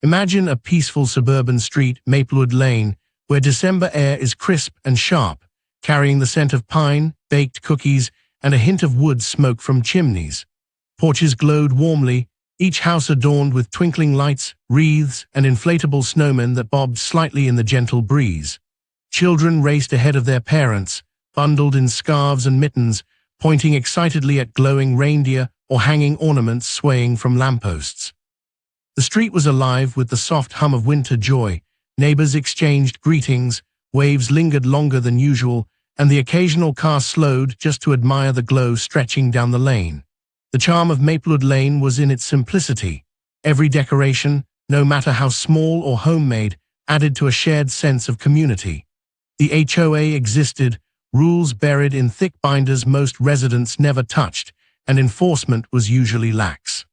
Imagine a peaceful suburban street, Maplewood Lane, where December air is crisp and sharp, carrying the scent of pine, baked cookies, and a hint of wood smoke from chimneys. Porches glowed warmly, each house adorned with twinkling lights, wreaths, and inflatable snowmen that bobbed slightly in the gentle breeze. Children raced ahead of their parents, bundled in scarves and mittens, pointing excitedly at glowing reindeer or hanging ornaments swaying from lampposts. The street was alive with the soft hum of winter joy. Neighbors exchanged greetings, waves lingered longer than usual, and the occasional car slowed just to admire the glow stretching down the lane. The charm of Maplewood Lane was in its simplicity. Every decoration, no matter how small or homemade, added to a shared sense of community. The HOA existed, rules buried in thick binders most residents never touched, and enforcement was usually lax.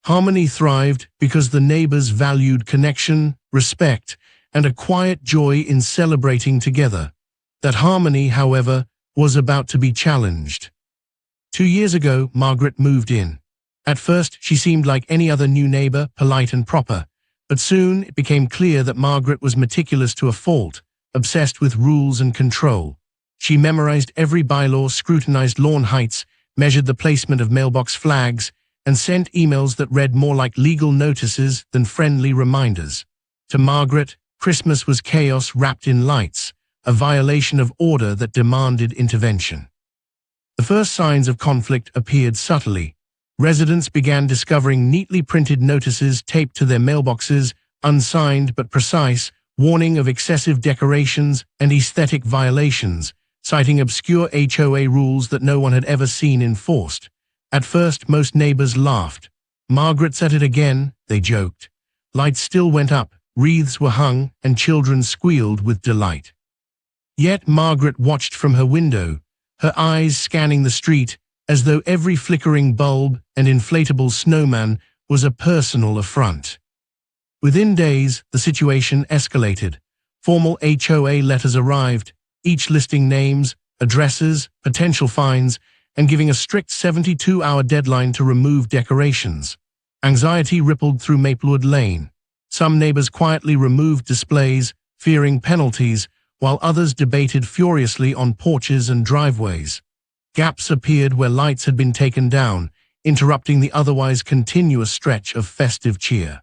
Harmony thrived because the neighbors valued connection, respect, and a quiet joy in celebrating together. That harmony, however, was about to be challenged. 2 years ago, Margaret moved in. At first, she seemed like any other new neighbor, polite and proper. But soon, it became clear that Margaret was meticulous to a fault, obsessed with rules and control. She memorized every bylaw, scrutinized lawn heights, measured the placement of mailbox flags, and sent emails that read more like legal notices than friendly reminders. To Margaret, Christmas was chaos wrapped in lights, a violation of order that demanded intervention. The first signs of conflict appeared subtly. Residents began discovering neatly printed notices taped to their mailboxes, unsigned but precise, warning of excessive decorations and aesthetic violations, citing obscure HOA rules that no one had ever seen enforced. At first, most neighbors laughed. "Margaret's at it again," they joked. Lights still went up, wreaths were hung, and children squealed with delight. Yet Margaret watched from her window, her eyes scanning the street, as though every flickering bulb and inflatable snowman was a personal affront. Within days, the situation escalated. Formal HOA letters arrived, each listing names, addresses, potential fines, and giving a strict 72-hour deadline to remove decorations. Anxiety rippled through Maplewood Lane. Some neighbors quietly removed displays, fearing penalties, while others debated furiously on porches and driveways. Gaps appeared where lights had been taken down, interrupting the otherwise continuous stretch of festive cheer.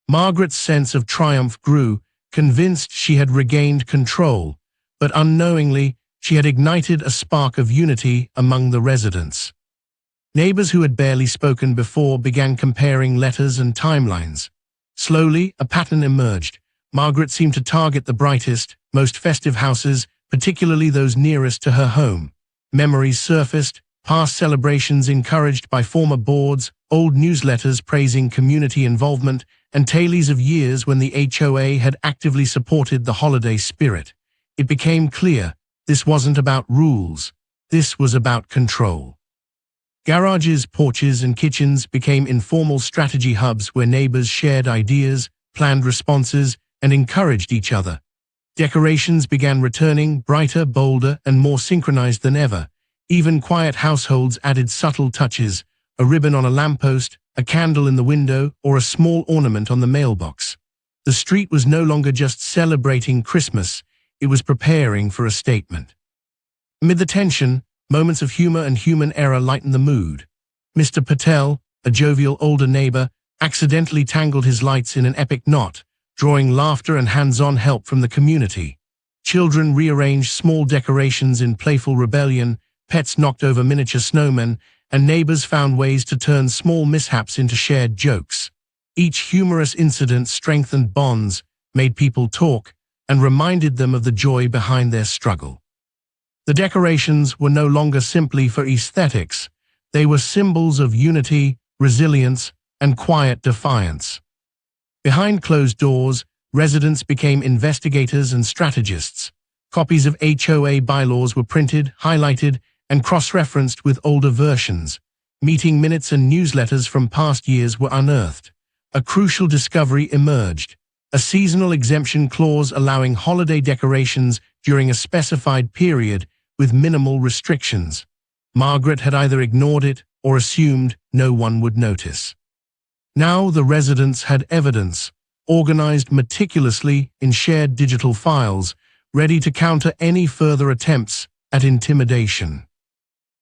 Margaret's sense of triumph grew, convinced she had regained control, but unknowingly, she had ignited a spark of unity among the residents. Neighbors who had barely spoken before began comparing letters and timelines. Slowly, a pattern emerged. Margaret seemed to target the brightest, most festive houses, particularly those nearest to her home. Memories surfaced, past celebrations encouraged by former boards, old newsletters praising community involvement, and tales of years when the HOA had actively supported the holiday spirit. It became clear, this wasn't about rules, this was about control. Garages, porches, and kitchens became informal strategy hubs where neighbors shared ideas, planned responses, and encouraged each other. Decorations began returning, brighter, bolder, and more synchronized than ever. Even quiet households added subtle touches, a ribbon on a lamppost, a candle in the window, or a small ornament on the mailbox. The street was no longer just celebrating Christmas, it was preparing for a statement. Amid the tension, moments of humor and human error lightened the mood. Mr. Patel, a jovial older neighbor, accidentally tangled his lights in an epic knot, drawing laughter and hands-on help from the community. Children rearranged small decorations in playful rebellion, pets knocked over miniature snowmen, and neighbors found ways to turn small mishaps into shared jokes. Each humorous incident strengthened bonds, made people talk, and reminded them of the joy behind their struggle. The decorations were no longer simply for aesthetics. They were symbols of unity, resilience, and quiet defiance. Behind closed doors, residents became investigators and strategists. Copies of HOA bylaws were printed, highlighted, and cross-referenced with older versions. Meeting minutes and newsletters from past years were unearthed. A crucial discovery emerged: a seasonal exemption clause allowing holiday decorations during a specified period with minimal restrictions. Margaret had either ignored it or assumed no one would notice. Now the residents had evidence, organized meticulously in shared digital files, ready to counter any further attempts at intimidation.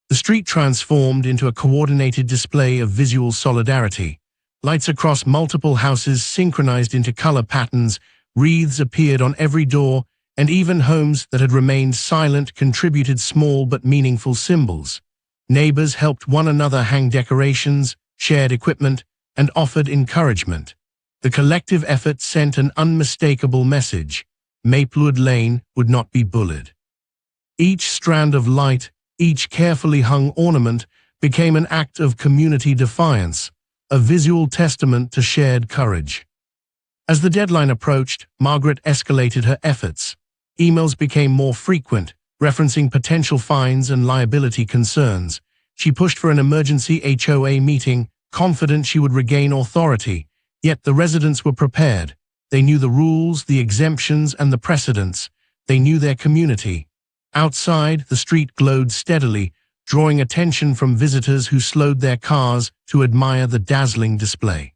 The street transformed into a coordinated display of visual solidarity. Lights across multiple houses synchronized into color patterns, wreaths appeared on every door, and even homes that had remained silent contributed small but meaningful symbols. Neighbors helped one another hang decorations, shared equipment, and offered encouragement. The collective effort sent an unmistakable message: Maplewood Lane would not be bullied. Each strand of light, each carefully hung ornament, became an act of community defiance, a visual testament to shared courage. As the deadline approached, Margaret escalated her efforts. Emails became more frequent, referencing potential fines and liability concerns. She pushed for an emergency HOA meeting, confident she would regain authority. Yet the residents were prepared. They knew the rules, the exemptions, and the precedents. They knew their community. Outside, the street glowed steadily, drawing attention from visitors who slowed their cars to admire the dazzling display.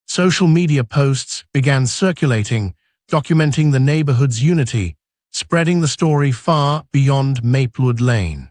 Social media posts began circulating, documenting the neighborhood's unity, spreading the story far beyond Maplewood Lane.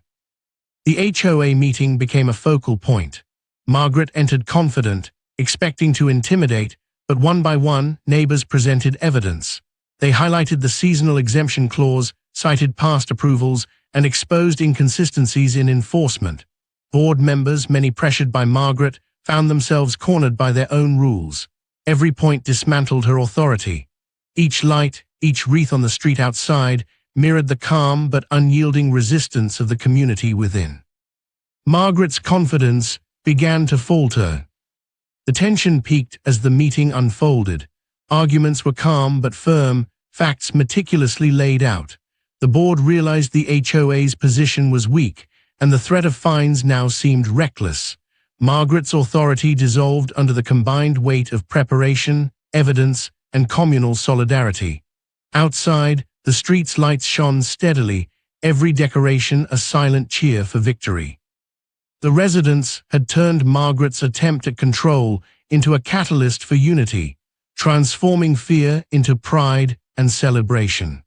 The HOA meeting became a focal point. Margaret entered confident, expecting to intimidate, but one by one, neighbors presented evidence. They highlighted the seasonal exemption clause, cited past approvals, and exposed inconsistencies in enforcement. Board members, many pressured by Margaret, found themselves cornered by their own rules. Every point dismantled her authority. Each light, each wreath on the street outside, mirrored the calm but unyielding resistance of the community within. Margaret's confidence began to falter. The tension peaked as the meeting unfolded. Arguments were calm but firm, facts meticulously laid out. The board realized the HOA's position was weak, and the threat of fines now seemed reckless. Margaret's authority dissolved under the combined weight of preparation, evidence, and communal solidarity. Outside, the street's lights shone steadily, every decoration a silent cheer for victory. The residents had turned Margaret's attempt at control into a catalyst for unity, transforming fear into pride and celebration.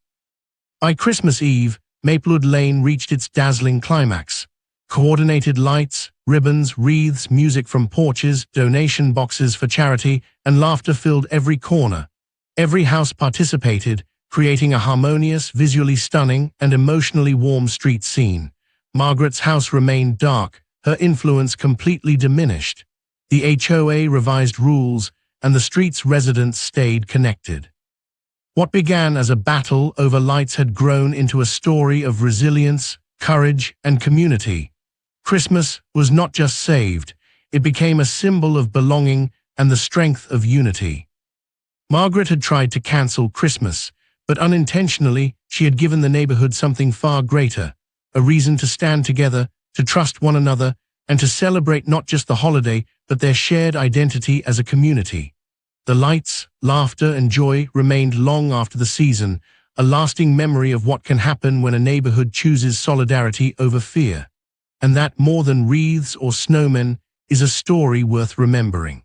By Christmas Eve, Maplewood Lane reached its dazzling climax. Coordinated lights, ribbons, wreaths, music from porches, donation boxes for charity, and laughter filled every corner. Every house participated, creating a harmonious, visually stunning, and emotionally warm street scene. Margaret's house remained dark, her influence completely diminished. The HOA revised rules, and the street's residents stayed connected. What began as a battle over lights had grown into a story of resilience, courage, and community. Christmas was not just saved, it became a symbol of belonging and the strength of unity. Margaret had tried to cancel Christmas, but unintentionally she had given the neighborhood something far greater, a reason to stand together, to trust one another, and to celebrate not just the holiday, but their shared identity as a community. The lights, laughter, and joy remained long after the season, a lasting memory of what can happen when a neighborhood chooses solidarity over fear. And that, more than wreaths or snowmen, is a story worth remembering.